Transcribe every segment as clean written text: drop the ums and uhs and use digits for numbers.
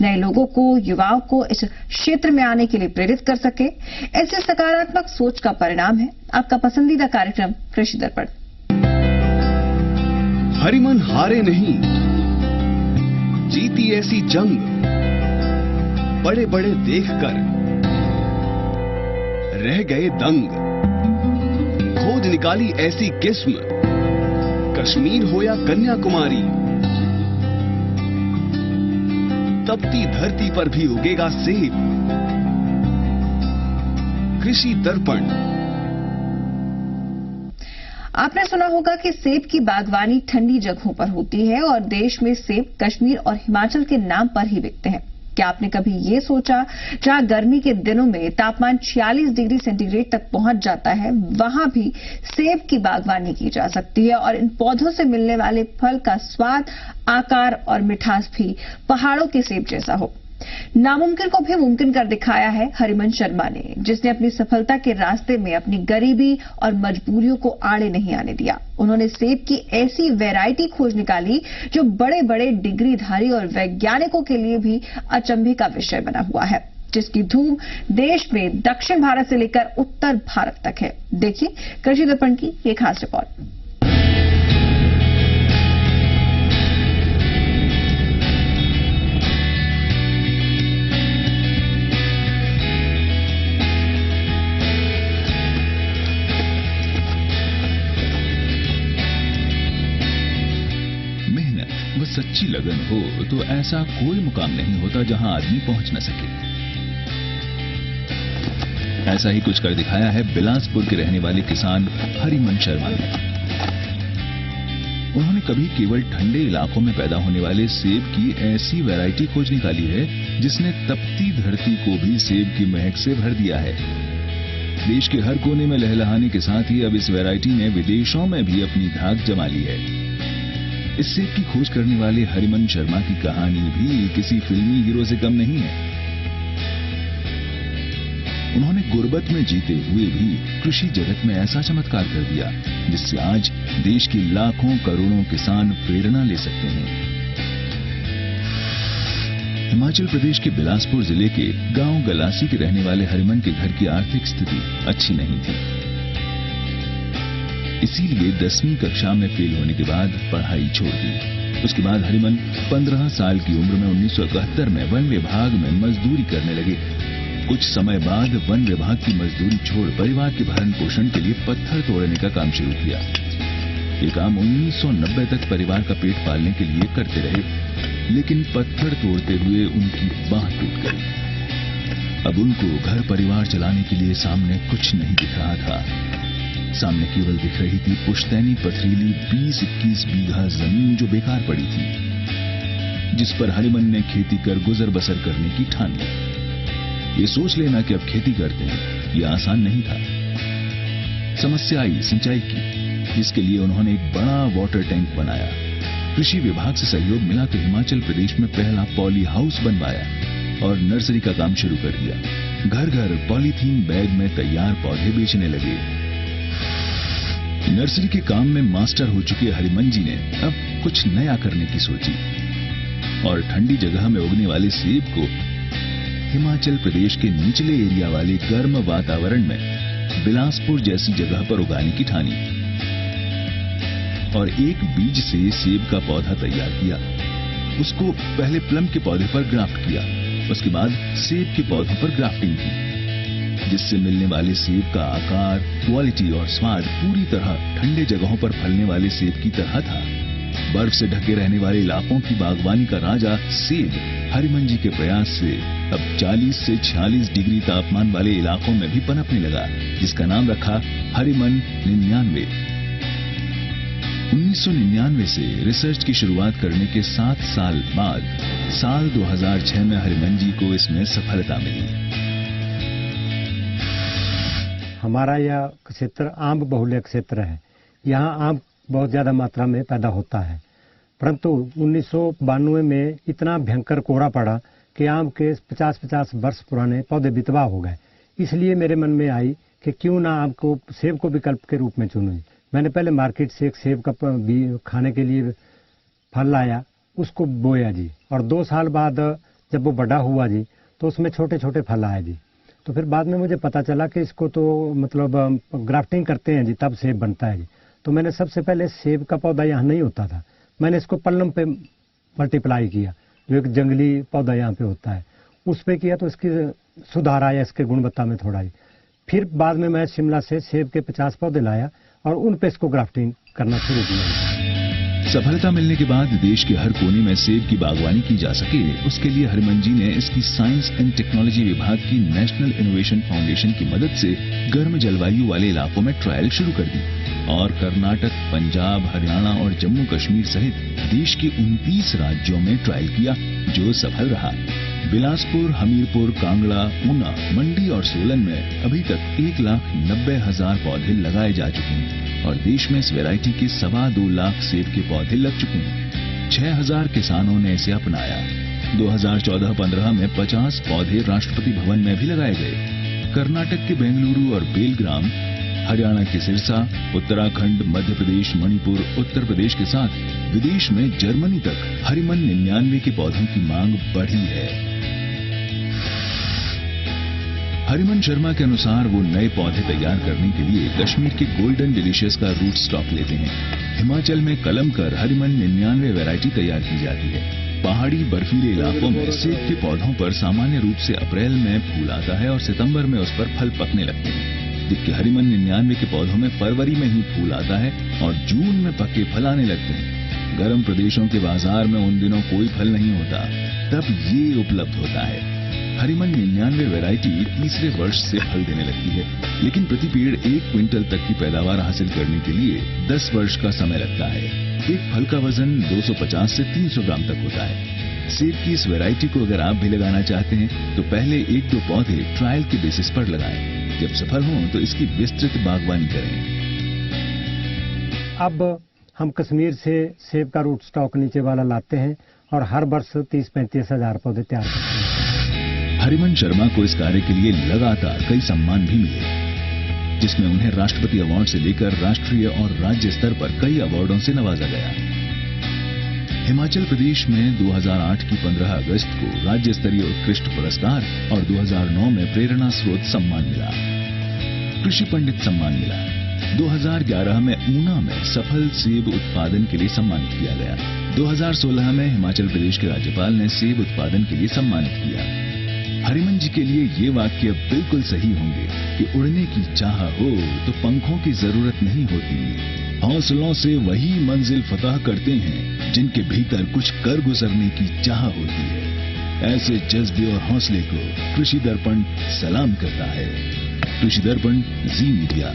नए लोगों को, युवाओं को इस क्षेत्र में आने के लिए प्रेरित कर सके। ऐसे सकारात्मक सोच का परिणाम है आपका पसंदीदा कार्यक्रम कृषि दर्पण। हरिमन हारे नहीं, जीती ऐसी जंग, बड़े बड़े देखकर रह गए दंग। खोज निकाली ऐसी किस्म, कश्मीर हो या कन्याकुमारी, तपती धरती पर भी उगेगा सेब। कृषि दर्पण। आपने सुना होगा कि सेब की बागवानी ठंडी जगहों पर होती है और देश में सेब कश्मीर और हिमाचल के नाम पर ही बिकते हैं। क्या आपने कभी ये सोचा, जहां गर्मी के दिनों में तापमान 46 डिग्री सेंटीग्रेड तक पहुंच जाता है, वहां भी सेब की बागवानी की जा सकती है और इन पौधों से मिलने वाले फल का स्वाद, आकार और मिठास भी पहाड़ों के सेब जैसा हो। नामुमकिन को भी मुमकिन कर दिखाया है हरिमन शर्मा ने, जिसने अपनी सफलता के रास्ते में अपनी गरीबी और मजबूरियों को आड़े नहीं आने दिया। उन्होंने सेब की ऐसी वैरायटी खोज निकाली जो बड़े बड़े डिग्रीधारी और वैज्ञानिकों के लिए भी अचंभे का विषय बना हुआ है, जिसकी धूम देश में दक्षिण भारत से लेकर उत्तर भारत तक है। देखिए कृषि दर्पण की ये खास रिपोर्ट। सच्ची लगन हो तो ऐसा कोई मुकाम नहीं होता जहां आदमी पहुंच न सके। ऐसा ही कुछ कर दिखाया है बिलासपुर के रहने वाले किसान हरिमन शर्मा ने। उन्होंने कभी केवल ठंडे इलाकों में पैदा होने वाले सेब की ऐसी वैरायटी खोज निकाली है जिसने तपती धरती को भी सेब की महक से भर दिया है। देश के हर कोने में लहलहाने के साथ ही अब इस वैरायटी ने विदेशों में भी अपनी धाक जमा ली है। इस सेब की खोज करने वाले हरिमन शर्मा की कहानी भी किसी फिल्मी हीरो से कम नहीं है। उन्होंने गुर्बत में जीते हुए भी कृषि जगत में ऐसा चमत्कार कर दिया जिससे आज देश के लाखों करोड़ों किसान प्रेरणा ले सकते हैं। हिमाचल प्रदेश के बिलासपुर जिले के गांव गलासी के रहने वाले हरिमन के घर की आर्थिक स्थिति अच्छी नहीं थी। इसीलिए 10वीं कक्षा में फेल होने के बाद पढ़ाई छोड़ दी। उसके बाद हरिमन 15 साल की उम्र में 1971 में वन विभाग में मजदूरी करने लगे। कुछ समय बाद वन विभाग की मजदूरी छोड़ परिवार के भरण पोषण के लिए पत्थर तोड़ने का काम शुरू किया। ये काम 1990 तक परिवार का पेट पालने के लिए करते रहे, लेकिन पत्थर तोड़ते हुए उनकी बांह टूट गई। अब उनको घर परिवार चलाने के लिए सामने कुछ नहीं दिख रहा था। सामने केवल दिख रही थी पुश्तैनी पथरीली 20-21 बीघा जमीन जो बेकार पड़ी थी, जिस पर हरिमन ने खेती कर गुजर बसर करने की ठान ली। ये सोच लेना कि अब खेती करते हैं, ये आसान नहीं था। समस्या आई सिंचाई की, जिसके लिए उन्होंने एक बड़ा वाटर टैंक बनाया। कृषि विभाग से सहयोग मिला तो हिमाचल प्रदेश में पहला पॉली हाउस बनवाया और नर्सरी का काम शुरू कर दिया। घर घर पॉलीथीन बैग में तैयार पौधे बेचने लगे। नर्सरी के काम में मास्टर हो चुके हरिमन जी ने अब कुछ नया करने की सोची और ठंडी जगह में उगने वाले सेब को हिमाचल प्रदेश के निचले एरिया वाले गर्म वातावरण में बिलासपुर जैसी जगह पर उगाने की ठानी और एक बीज से सेब का पौधा तैयार किया। उसको पहले प्लम के पौधे पर ग्राफ्ट किया, उसके बाद सेब के पौधों पर ग्राफ्टिंग की, जिससे मिलने वाले सेब का आकार, क्वालिटी और स्वाद पूरी तरह ठंडे जगहों पर फलने वाले सेब की तरह था। बर्फ से ढके रहने वाले इलाकों की बागवानी का राजा सेब हरिमन जी के प्रयास से अब 40 से 46 डिग्री तापमान वाले इलाकों में भी पनपने लगा, जिसका नाम रखा हरिमन 99। 1999 से रिसर्च की शुरुआत करने के 7 साल बाद साल 2006 में हरिमन जी को इसमें सफलता मिली। हमारा यह क्षेत्र आम बहुल्य क्षेत्र है। यहाँ आम बहुत ज्यादा मात्रा में पैदा होता है, परंतु 1992 में इतना भयंकर कोहरा पड़ा कि आम के 50-50 वर्ष पुराने पौधे बितवा हो गए। इसलिए मेरे मन में आई कि क्यों ना आम को सेब को विकल्प के रूप में चुनूं। मैंने पहले मार्केट से एक सेब का खाने के लिए फल लाया उसको बोया जी, और 2 साल बाद जब वो बड़ा हुआ जी तो उसमें छोटे छोटे फल आए जी। तो फिर बाद में मुझे पता चला कि इसको तो मतलब ग्राफ्टिंग करते हैं जी, तब सेब बनता है जी। तो मैंने सबसे पहले सेब का पौधा यहाँ नहीं होता था, मैंने इसको पल्लम पे मल्टीप्लाई किया, जो एक जंगली पौधा यहाँ पे होता है, उस पे किया तो इसकी सुधार आया इसके गुणवत्ता में थोड़ा ही। फिर बाद में मैं शिमला से सेब के 50 पौधे लाया और उन पे इसको ग्राफ्टिंग करना शुरू किया। सफलता मिलने के बाद देश के हर कोने में सेब की बागवानी की जा सके, उसके लिए हरिमन जी ने इसकी साइंस एंड टेक्नोलॉजी विभाग की नेशनल इनोवेशन फाउंडेशन की मदद से गर्म जलवायु वाले इलाकों में ट्रायल शुरू कर दी और कर्नाटक, पंजाब, हरियाणा और जम्मू कश्मीर सहित देश के 29 राज्यों में ट्रायल किया, जो सफल रहा। बिलासपुर, हमीरपुर, कांगड़ा, ऊना, मंडी और सोलन में अभी तक 1,90,000 पौधे लगाए जा चुके हैं और देश में इस वैरायटी के 2.25 लाख सेब के पौधे लग चुके हैं। 6,000 किसानों ने इसे अपनाया। 2014-15 में 50 पौधे राष्ट्रपति भवन में भी लगाए गए। कर्नाटक के बेंगलुरु और बेलग्राम, हरियाणा के सिरसा, उत्तराखंड, मध्य प्रदेश, मणिपुर, उत्तर प्रदेश के साथ विदेश में जर्मनी तक हरिमन 99 के पौधों की मांग बढ़ी है। हरिमन शर्मा के अनुसार वो नए पौधे तैयार करने के लिए कश्मीर के गोल्डन डिलीशियस का रूट स्टॉक लेते हैं। हिमाचल में कलम कर हरिमन 99 वैरायटी तैयार की जाती है। पहाड़ी बर्फीले इलाकों में सेब के पौधों पर सामान्य रूप से अप्रैल में फूल आता है और सितंबर में उस पर फल पकने लगते हैं, जबकि हरिमन 99 के पौधों में फरवरी में ही फूल आता है और जून में पके फल आने लगते हैं। गर्म प्रदेशों के बाजार में उन दिनों कोई फल नहीं होता, तब ये उपलब्ध होता है। हरिमन 99 वैरायटी तीसरे वर्ष से फल देने लगती है, लेकिन प्रति पेड़ 1 क्विंटल तक की पैदावार हासिल करने के लिए 10 वर्ष का समय लगता है। एक फल का वजन 250 से 300 ग्राम तक होता है। सेब की इस वैरायटी को अगर आप भी लगाना चाहते हैं तो पहले 1-2 पौधे ट्रायल के बेसिस पर लगाएं। जब सफल हों तो इसकी विस्तृत बागवानी करें। अब हम कश्मीर से सेब का रूट स्टॉक नीचे वाला लाते हैं और हर वर्ष 30-35 हजार पौधे तैयार करते हैं। हरिमन शर्मा को इस कार्य के लिए लगातार कई सम्मान भी मिले, जिसमें उन्हें राष्ट्रपति अवार्ड से लेकर राष्ट्रीय और राज्य स्तर पर कई अवार्डों से नवाजा गया। हिमाचल प्रदेश में 2008 की 15 अगस्त को राज्य स्तरीय उत्कृष्ट पुरस्कार और 2009 में प्रेरणा स्रोत सम्मान मिला। कृषि पंडित सम्मान मिला। 2011 में ऊना में सफल सेब उत्पादन के लिए सम्मानित किया गया। 2016 में हिमाचल प्रदेश के राज्यपाल ने सेब उत्पादन के लिए सम्मानित किया। हरिमन जी के लिए ये वाक्य बिल्कुल सही होंगे कि उड़ने की चाह हो तो पंखों की जरूरत नहीं होती। हौसलों से वही मंजिल फतह करते हैं जिनके भीतर कुछ कर गुजरने की चाह होती है। ऐसे जज्बे और हौसले को कृषि दर्पण सलाम करता है। कृषि दर्पण, जी मीडिया।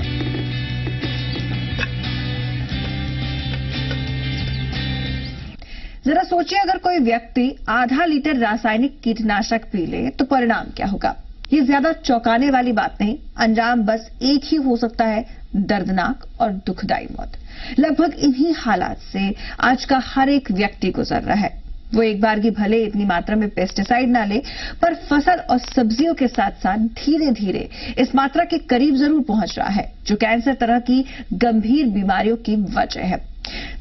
जरा सोचिए, अगर कोई व्यक्ति आधा लीटर रासायनिक कीटनाशक पी ले तो परिणाम क्या होगा। ये ज्यादा चौंकाने वाली बात नहीं, अंजाम बस एक ही हो सकता है, दर्दनाक और दुखदायी मौत। लगभग इन्हीं हालात से आज का हर एक व्यक्ति गुजर रहा है। वो एक बार की भले इतनी मात्रा में पेस्टिसाइड ना ले, पर फसल और सब्जियों के साथ साथ धीरे धीरे इस मात्रा के करीब जरूर पहुंच रहा है, जो कैंसर तरह की गंभीर बीमारियों की वजह है।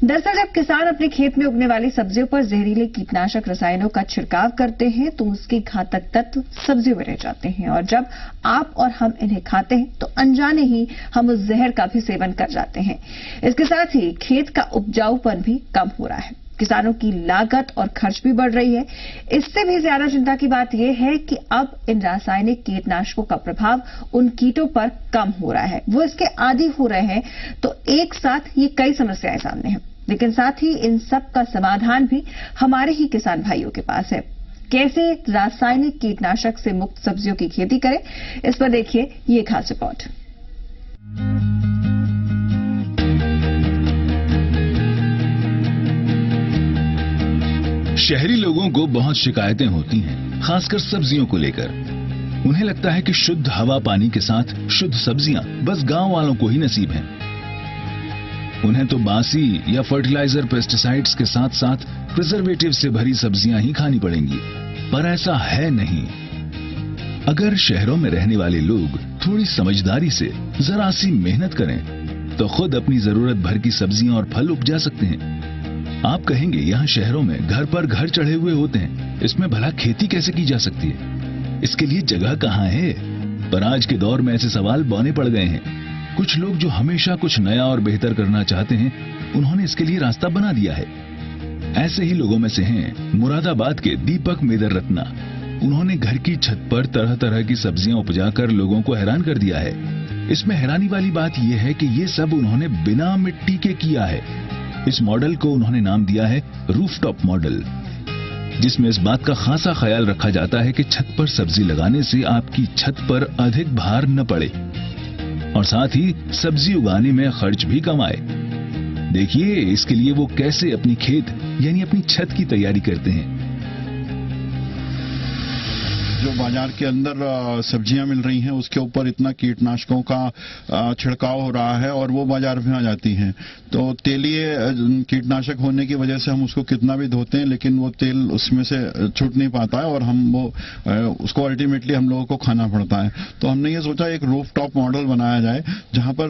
दरअसल जब किसान अपने खेत में उगने वाली सब्जियों पर जहरीले कीटनाशक रसायनों का छिड़काव करते हैं तो उसके घातक तत्व सब्जियों में रह जाते हैं, और जब आप और हम इन्हें खाते हैं तो अनजाने ही हम उस जहर का भी सेवन कर जाते हैं। इसके साथ ही खेत का उपजाऊपन भी कम हो रहा है, किसानों की लागत और खर्च भी बढ़ रही है। इससे भी ज्यादा चिंता की बात यह है कि अब इन रासायनिक कीटनाशकों का प्रभाव उन कीटों पर कम हो रहा है, वो इसके आदी हो रहे हैं। तो एक साथ ये कई समस्याएं सामने हैं, लेकिन साथ ही इन सब का समाधान भी हमारे ही किसान भाइयों के पास है। कैसे रासायनिक कीटनाशक से मुक्त सब्जियों की खेती करें, इस पर देखिए ये खास रिपोर्ट। शहरी लोगों को बहुत शिकायतें होती हैं, खासकर सब्जियों को लेकर। उन्हें लगता है कि शुद्ध हवा पानी के साथ शुद्ध सब्जियां बस गांव वालों को ही नसीब हैं। उन्हें तो बासी या फर्टिलाइजर पेस्टिसाइड्स के साथ साथ प्रिजर्वेटिव से भरी सब्जियां ही खानी पड़ेंगी, पर ऐसा है नहीं। अगर शहरों में रहने वाले लोग थोड़ी समझदारी से जरा सी मेहनत करें तो खुद अपनी जरूरत भर की सब्जियां और फल उपजा सकते हैं। आप कहेंगे यहाँ शहरों में घर पर घर चढ़े हुए होते हैं, इसमें भला खेती कैसे की जा सकती है, इसके लिए जगह कहाँ है। पर आज के दौर में ऐसे सवाल बौने पड़ गए हैं। कुछ लोग जो हमेशा कुछ नया और बेहतर करना चाहते हैं, उन्होंने इसके लिए रास्ता बना दिया है। ऐसे ही लोगों में से हैं मुरादाबाद के दीपक मेदर रत्ना। उन्होंने घर की छत पर तरह तरह की सब्जियां उपजाकर लोगों को हैरान कर दिया है। इसमें हैरानी वाली बात यह है कि ये सब उन्होंने बिना मिट्टी के किया है। इस मॉडल को उन्होंने नाम दिया है रूफटॉप मॉडल, जिसमें इस बात का खासा ख्याल रखा जाता है कि छत पर सब्जी लगाने से आपकी छत पर अधिक भार न पड़े और साथ ही सब्जी उगाने में खर्च भी कम आए। देखिए इसके लिए वो कैसे अपनी खेत यानी अपनी छत की तैयारी करते हैं। जो बाजार के अंदर सब्जियां मिल रही हैं उसके ऊपर इतना कीटनाशकों का छिड़काव हो रहा है और वो बाजार में आ जाती हैं, तो तेलीय कीटनाशक होने की वजह से हम उसको कितना भी धोते हैं लेकिन वो तेल उसमें से छूट नहीं पाता है और हम वो उसको अल्टीमेटली हम लोगों को खाना पड़ता है। तो हमने ये सोचा एक रूफ टॉप मॉडल बनाया जाए जहां पर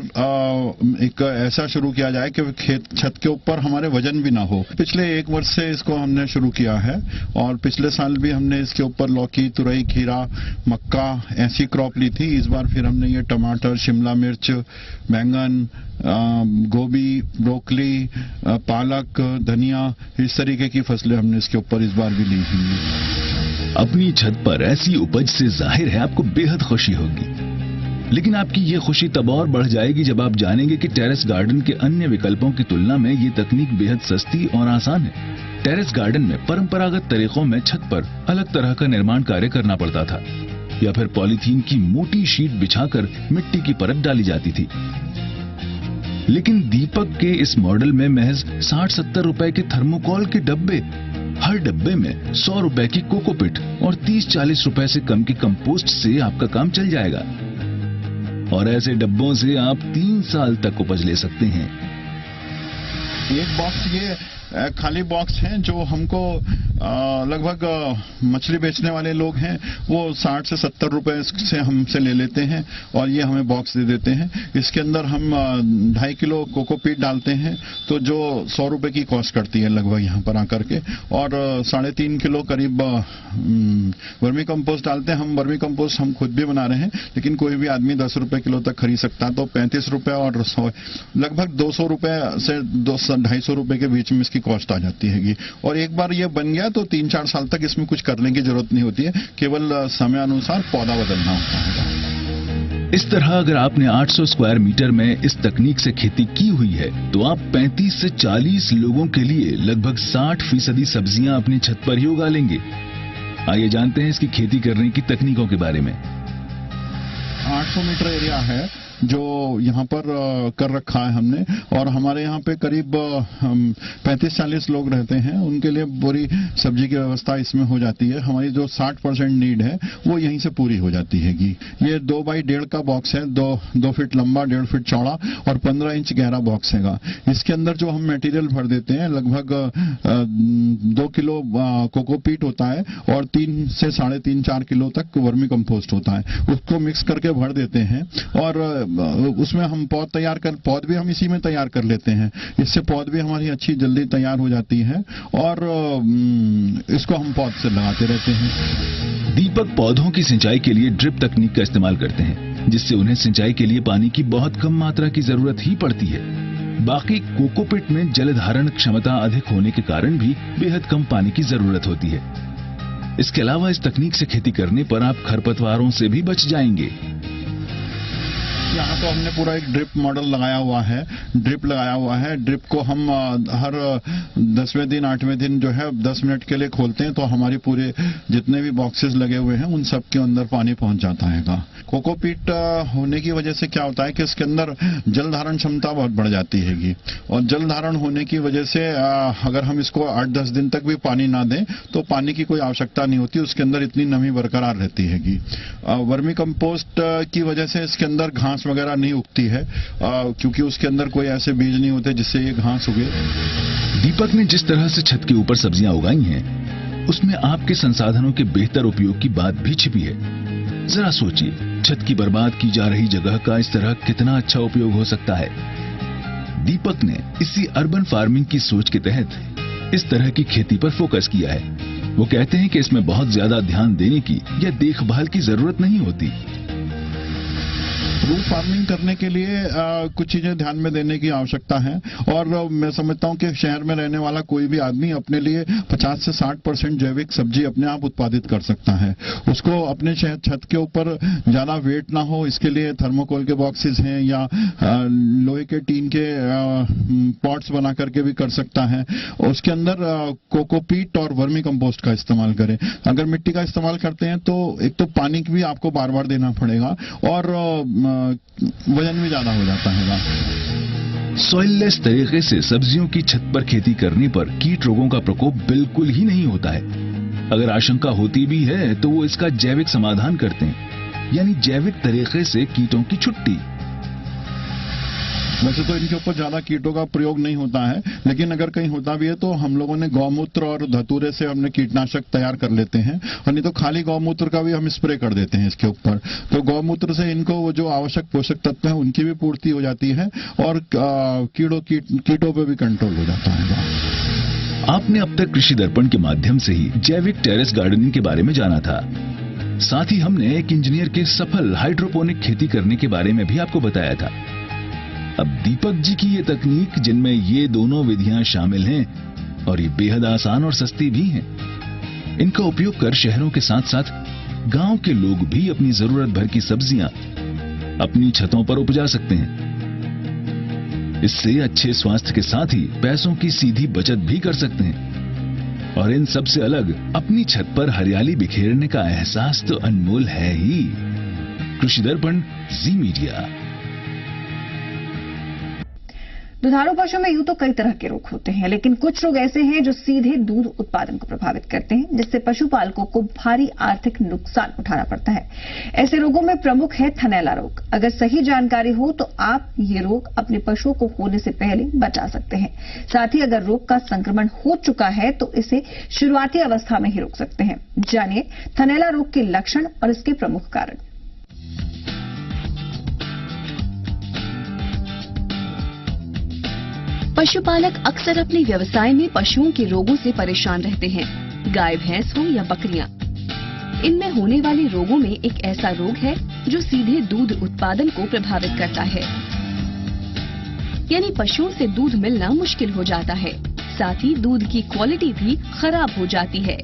एक ऐसा शुरू किया जाए कि खेत छत के ऊपर हमारे वजन भी ना हो। पिछले 1 वर्ष से इसको हमने शुरू किया है और पिछले साल भी हमने इसके ऊपर लौकी, तुरई, खीरा, मक्का ऐसी क्रॉप ली थी। इस बार फिर हमने ये टमाटर, शिमला मिर्च, बैंगन, गोभी, ब्रोकली, पालक, धनिया इस तरीके की फसलें हमने इसके ऊपर इस बार भी ली हैं। अपनी छत पर ऐसी उपज से जाहिर है आपको बेहद खुशी होगी, लेकिन आपकी ये खुशी तब और बढ़ जाएगी जब आप जानेंगे कि टेरेस गार्डन के अन्य विकल्पों की तुलना में ये तकनीक बेहद सस्ती और आसान है। टेरेस गार्डन में परंपरागत तरीकों में छत पर अलग तरह का निर्माण कार्य करना पड़ता था या फिर पॉलीथीन की मोटी शीट बिछाकर मिट्टी की परत डाली जाती थी। लेकिन दीपक के इस मॉडल में महज 60-70 रुपए के थर्मोकोल के डब्बे, हर डब्बे में 100 रुपए की कोकोपिट और 30-40 रुपए से कम की कंपोस्ट से आपका काम चल जाएगा और ऐसे डब्बों से आप 3 साल तक उपज ले सकते हैं। एक बॉक्स ये खाली बॉक्स हैं जो हमको लगभग मछली बेचने वाले लोग हैं वो 60 से 70 रुपए से हमसे ले लेते हैं और ये हमें बॉक्स दे देते हैं। इसके अंदर हम 2.5 किलो कोकोपीट डालते हैं तो जो 100 रुपए की कॉस्ट करती है लगभग यहाँ पर आकर के, और 3.5 किलो करीब वर्मी कंपोस्ट डालते हैं। हम वर्मी कंपोस्ट हम खुद भी बना रहे हैं लेकिन कोई भी आदमी 10 रुपए किलो तक खरीद सकता है, तो 35 रुपए और 100 लगभग 200 रुपए से 250 रुपए के बीच में इसकी कॉस्ट आ जाती है। और एक बार ये बन गया तो 3-4 साल तक इसमें कुछ करने की जरूरत नहीं होती है, केवल समय अनुसार पौधा बदलना होता है। इस तरह अगर आपने 800 स्क्वायर मीटर में इस तकनीक से खेती की हुई है तो आप 35 से 40 लोगों के लिए लगभग 60% सब्जियां अपनी छत पर ही उगा लेंगे। आइए जानते हैं इसकी खेती करने की तकनीकों के बारे में। 800 मीटर एरिया है जो यहाँ पर कर रखा है हमने, और हमारे यहाँ पे करीब 35-40 लोग रहते हैं, उनके लिए पूरी सब्जी की व्यवस्था इसमें हो जाती है। हमारी जो 60% नीड है वो यहीं से पूरी हो जाती है। ये 2 बाई 1.5 का बॉक्स है, 2 फीट लंबा, 1.5 फीट चौड़ा और 15 इंच गहरा बॉक्स है। इसके अंदर जो हम मटेरियल भर देते हैं लगभग 2 किलो कोकोपीट होता है और 3 से 3.5-4 किलो तक वर्मी कंपोस्ट होता है। उसको मिक्स करके भर देते हैं और उसमें हम पौध भी हम इसी में तैयार कर लेते हैं। इससे पौध भी हमारी अच्छी जल्दी तैयार हो जाती है और इसको हम पौध से लगाते रहते हैं। दीपक पौधों की सिंचाई के लिए ड्रिप तकनीक का इस्तेमाल करते हैं, जिससे उन्हें सिंचाई के लिए पानी की बहुत कम मात्रा की जरूरत ही पड़ती है। बाकी कोकोपिट में जल धारण क्षमता अधिक होने के कारण भी बेहद कम पानी की जरूरत होती है। इसके अलावा इस तकनीक से खेती करने पर आप खरपतवारों से भी बच जाएंगे। यहाँ तो हमने पूरा एक ड्रिप मॉडल लगाया हुआ है, ड्रिप को हम हर 10वें दिन 8वें दिन जो है 10 मिनट के लिए खोलते हैं, तो हमारे पूरे जितने भी बॉक्सेस लगे हुए हैं उन सब के अंदर पानी पहुंच जाता है। कोकोपीट होने की वजह से क्या होता है कि इसके अंदर जल धारण क्षमता बहुत बढ़ जाती है, और जल धारण होने की वजह से अगर हम इसको 8-10 दिन तक भी पानी ना दें तो पानी की कोई आवश्यकता नहीं होती, उसके अंदर इतनी नमी बरकरार रहती है। वर्मी कंपोस्ट की वजह से इसके अंदर घास वगैरह नहीं उगती है, क्योंकि उसके अंदर कोई ऐसे बीज नहीं होते जिससे ये घास उगे। दीपक ने जिस तरह से छत के ऊपर सब्जियां उगाई हैं, उसमें आपके संसाधनों के बेहतर उपयोग की बात भी छिपी है। जरा सोचिए, छत की बर्बाद की जा रही जगह का इस तरह कितना अच्छा उपयोग हो सकता है। दीपक ने इसी अर्बन फार्मिंग की सोच के तहत इस तरह की खेती पर फोकस किया है। वो कहते हैं कि इसमें बहुत ज्यादा ध्यान देने की या देखभाल की जरूरत नहीं होती। फ्रूट फार्मिंग करने के लिए कुछ चीजें ध्यान में देने की आवश्यकता है और मैं समझता हूं कि शहर में रहने वाला कोई भी आदमी अपने लिए 50 से 60% जैविक सब्जी अपने आप उत्पादित कर सकता है। उसको अपने छत के ऊपर ज्यादा वेट ना हो, इसके लिए थर्मोकोल के बॉक्सेस हैं या लोहे के टीन के पॉट्स बना करके भी कर सकता है। उसके अंदर कोकोपीट और वर्मी कंपोस्ट का इस्तेमाल करें। अगर मिट्टी का इस्तेमाल करते हैं तो एक तो पानी भी आपको बार बार देना पड़ेगा और वजन भी ज्यादा हो जाता है। सॉइललेस तरीके से सब्जियों की छत पर खेती करने पर कीट रोगों का प्रकोप बिल्कुल ही नहीं होता है। अगर आशंका होती भी है तो वो इसका जैविक समाधान करते हैं, यानी जैविक तरीके से कीटों की छुट्टी। वैसे तो इनके ऊपर ज्यादा कीटों का प्रयोग नहीं होता है, लेकिन अगर कहीं होता भी है तो हम लोगों ने गौमूत्र और धतूरे से हमने कीटनाशक तैयार कर लेते हैं और नहीं तो खाली गौमूत्र का भी हम स्प्रे कर देते हैं इसके ऊपर। तो गौमूत्र से इनको वो जो आवश्यक पोषक तत्व हैं उनकी भी पूर्ति हो जाती है और कीटों पे भी कंट्रोल हो जाता है। आपने अब तक कृषि दर्पण के माध्यम से ही जैविक टेरेस गार्डनिंग के बारे में जाना था। साथ ही हमने एक इंजीनियर के सफल हाइड्रोपोनिक खेती करने के बारे में भी आपको बताया था। अब दीपक जी की ये तकनीक, जिनमें ये दोनों विधियां शामिल हैं और ये बेहद आसान और सस्ती भी हैं, इनका उपयोग कर शहरों के साथ साथ गांव के लोग भी अपनी जरूरत भर की सब्जियां अपनी छतों पर उपजा सकते हैं। इससे अच्छे स्वास्थ्य के साथ ही पैसों की सीधी बचत भी कर सकते हैं और इन सब से अलग अपनी छत पर हरियाली बिखेरने का एहसास तो अनमोल है ही। कृषि दर्पण, जी मीडिया। दुधारू पशु में यूं तो कई तरह के रोग होते हैं, लेकिन कुछ रोग ऐसे हैं जो सीधे दूध उत्पादन को प्रभावित करते हैं, जिससे पशुपालकों को भारी आर्थिक नुकसान उठाना पड़ता है। ऐसे रोगों में प्रमुख है थनैला रोग। अगर सही जानकारी हो तो आप ये रोग अपने पशुओं को होने से पहले बचा सकते हैं। साथ ही अगर रोग का संक्रमण हो चुका है तो इसे शुरुआती अवस्था में ही रोक सकते हैं। जानिए थनैला रोग के लक्षण और इसके प्रमुख कारण। पशुपालक अक्सर अपने व्यवसाय में पशुओं के रोगों से परेशान रहते हैं, गाय भैंस हो या बकरियां। इनमें होने वाले रोगों में एक ऐसा रोग है जो सीधे दूध उत्पादन को प्रभावित करता है, यानी पशुओं से दूध मिलना मुश्किल हो जाता है। साथ ही दूध की क्वालिटी भी खराब हो जाती है।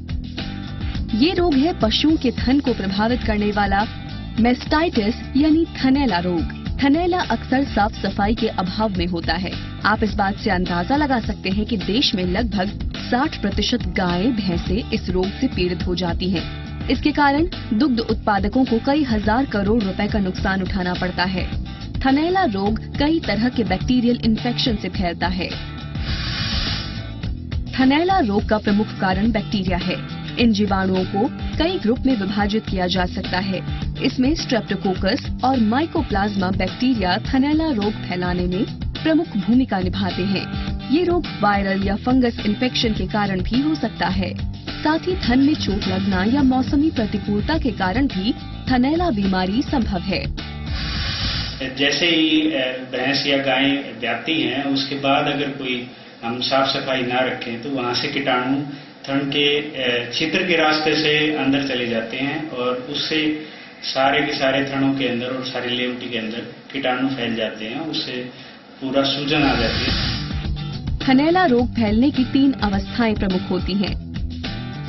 ये रोग है पशुओं के थन को प्रभावित करने वाला मेस्टाइटिस यानी थनैला रोग। थनैला अक्सर साफ सफाई के अभाव में होता है। आप इस बात से अंदाजा लगा सकते हैं कि देश में लगभग 60% गायें भैंसें इस रोग से पीड़ित हो जाती हैं। इसके कारण दुग्ध उत्पादकों को कई हजार करोड़ रुपए का नुकसान उठाना पड़ता है। थनैला रोग कई तरह के बैक्टीरियल इन्फेक्शन से फैलता है। थनैला रोग का प्रमुख कारण बैक्टीरिया है। इन जीवाणुओं को कई ग्रुप में विभाजित किया जा सकता है। इसमें स्ट्रेप्टोकोकस और माइकोप्लाज्मा बैक्टीरिया थनैला रोग फैलाने में प्रमुख भूमिका निभाते हैं। ये रोग वायरल या फंगस इन्फेक्शन के कारण भी हो सकता है। साथ ही थन में चोट लगना या मौसमी प्रतिकूलता के कारण भी थनैला बीमारी संभव है। जैसे ही भैंस या गाय ब्याती हैं, उसके बाद अगर कोई हम साफ सफाई ना रखें तो वहां से कीटाणु थन के छिद्र के रास्ते से अंदर चले जाते हैं और उससे सारे के सारे थनों के अंदर और सारी लेवटी के अंदर कीटाणु फैल जाते हैं। उससे पूरा सूजन आ जाती है। थनैला रोग फैलने की 3 अवस्थाएं प्रमुख होती हैं।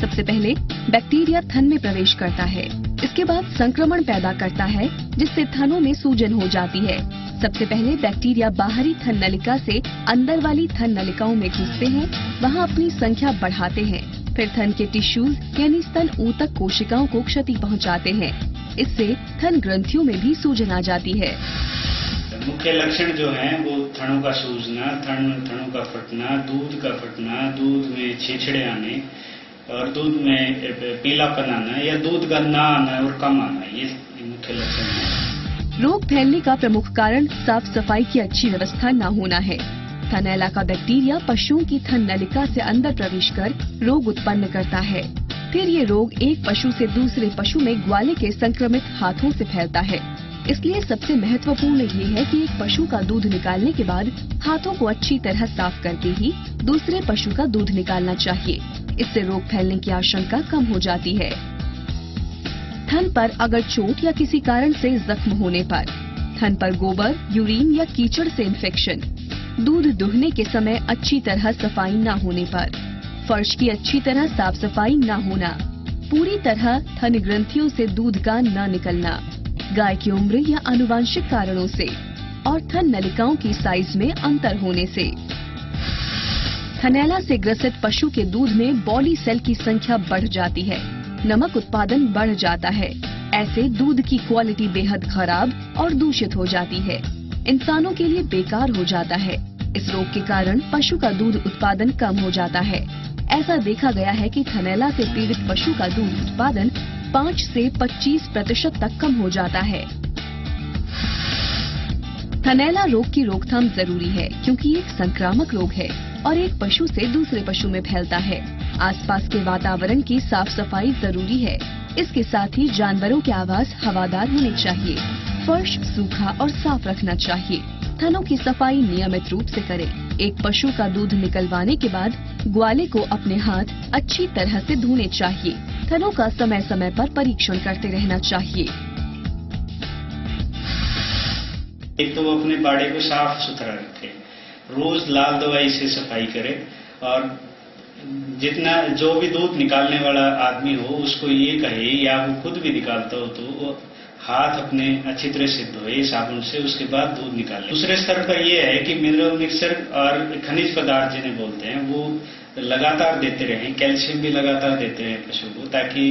सबसे पहले बैक्टीरिया थन में प्रवेश करता है। इसके बाद संक्रमण पैदा करता है, जिससे थनों में सूजन हो जाती है। सबसे पहले बैक्टीरिया बाहरी थन नलिका से अंदर वाली थन नलिकाओं में घुसते हैं, वहां अपनी संख्या बढ़ाते हैं। फिर थन के टिश्यूज यानी स्तन ऊतक कोशिकाओं को क्षति पहुंचाते हैं। इससे थन ग्रंथियों में भी सूजन आ जाती है। मुख्य लक्षण जो हैं वो थनों का सूजना, थनों का फटना, दूध का फटना, दूध में छेछड़े आने और दूध में पीलापन आना या दूध का ना आना और कम आना, ये मुख्य लक्षण हैं। रोग फैलने का प्रमुख कारण साफ सफाई की अच्छी व्यवस्था न होना है। थनैला का बैक्टीरिया पशुओं की थन नलिका से अंदर प्रवेश कर रोग उत्पन्न करता है। फिर ये रोग एक पशु से दूसरे पशु में ग्वाले के संक्रमित हाथों से फैलता है। इसलिए सबसे महत्वपूर्ण ये है कि एक पशु का दूध निकालने के बाद हाथों को अच्छी तरह साफ करके ही दूसरे पशु का दूध निकालना चाहिए। इससे रोग फैलने की आशंका कम हो जाती है। थन पर अगर चोट या किसी कारण से जख्म होने पर, थन पर गोबर, यूरिन या कीचड़ से इन्फेक्शन, दूध दुहने के समय अच्छी तरह सफाई न होने पर, फर्श की अच्छी तरह साफ सफाई न होना, पूरी तरह थन ग्रंथियों से दूध का न निकलना, गाय की उम्र या आनुवांशिक कारणों से और थन नलिकाओं की साइज में अंतर होने से। थनैला से ग्रसित पशु के दूध में बॉली सेल की संख्या बढ़ जाती है, नमक उत्पादन बढ़ जाता है। ऐसे दूध की क्वालिटी बेहद खराब और दूषित हो जाती है, इंसानों के लिए बेकार हो जाता है। इस रोग के कारण पशु का दूध उत्पादन कम हो जाता है। ऐसा देखा गया है कि थनैला से पीड़ित पशु का दूध उत्पादन 5 से 25% तक कम हो जाता है। थनैला रोग की रोकथाम जरूरी है क्योंकि ये एक संक्रामक रोग है और एक पशु से दूसरे पशु में फैलता है। आसपास के वातावरण की साफ सफाई जरूरी है। इसके साथ ही जानवरों के आवास हवादार होने चाहिए। फर्श सूखा और साफ रखना चाहिए। थनों की सफाई नियमित रूप से करें। एक पशु का दूध निकलवाने के बाद ग्वाले को अपने हाथ अच्छी तरह से धोने चाहिए। थनों का समय समय पर परीक्षण करते रहना चाहिए। एक तो वो अपने बाड़े को साफ सुथरा रखे, रोज लाल दवाई से सफाई करे और जितना जो भी दूध निकालने वाला आदमी हो उसको ये कहे या वो खुद भी निकालता हो तो वो हाथ अपने अच्छी तरह से धोए साबुन से, उसके बाद दूध निकाले। दूसरे स्तर पर ये है कि मिनरल मिक्सचर और खनिज पदार्थ जिन्हें बोलते हैं वो लगातार देते रहें। कैल्शियम भी लगातार देते रहें पशु को, ताकि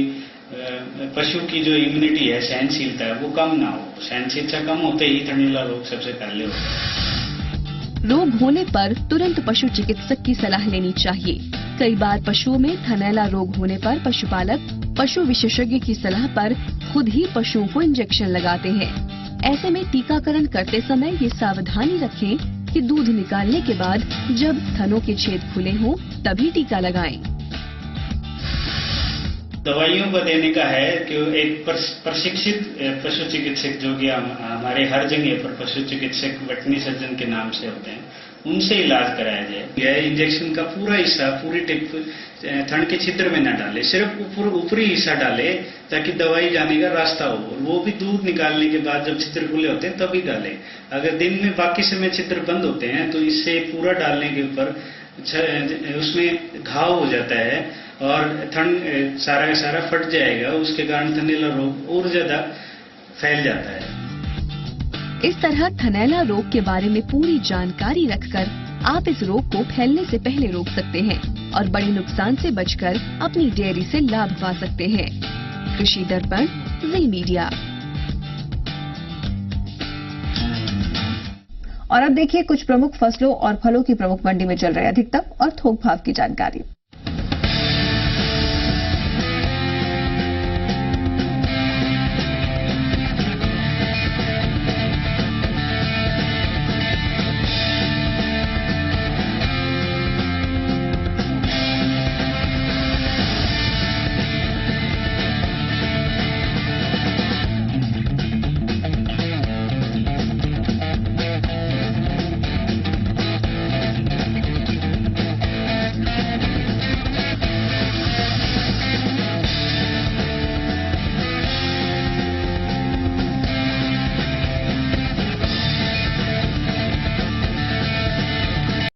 पशु की जो इम्यूनिटी है, सहनशीलता है, वो कम ना हो। सहनशीलता कम होते ही थनैला रोग सबसे पहले होता है। रोग होने पर तुरंत पशु चिकित्सक की सलाह लेनी चाहिए। कई बार पशुओं में थनैला रोग होने पर पशुपालक पशु विशेषज्ञ की सलाह पर खुद ही पशुओं को इंजेक्शन लगाते हैं। ऐसे में टीकाकरण करते समय ये सावधानी रखें कि दूध निकालने के बाद जब थनों के छेद खुले हों तभी टीका लगाएं। दवाइयों को देने का है कि एक प्रशिक्षित पशु चिकित्सक जो कि हमारे हर जगह पर पशु चिकित्सक वेटरनरी सर्जन के नाम से होते हैं, उनसे इलाज कराया जाए। यह इंजेक्शन का पूरा हिस्सा पूरी टिप थन के छिद्र में न डाले, सिर्फ ऊपरी हिस्सा डाले ताकि दवाई जाने का रास्ता हो। वो भी दूध निकालने के बाद जब छिद्र खुले होते हैं तभी डाले। अगर दिन में बाकी समय छिद्र बंद होते हैं तो इससे पूरा डालने के ऊपर उसमें घाव हो जाता है और थन सारा का सारा फट जाएगा। उसके कारण थनैला रोग और ज्यादा फैल जाता है। इस तरह थनैला रोग के बारे में पूरी जानकारी रखकर आप इस रोग को फैलने से पहले रोक सकते हैं और बड़े नुकसान से बचकर अपनी डेयरी से लाभ पा सकते हैं। कृषि दर्पण, जी मीडिया। और अब देखिए कुछ प्रमुख फसलों और फलों की प्रमुख मंडी में चल रहे अधिकतम और थोक भाव की जानकारी।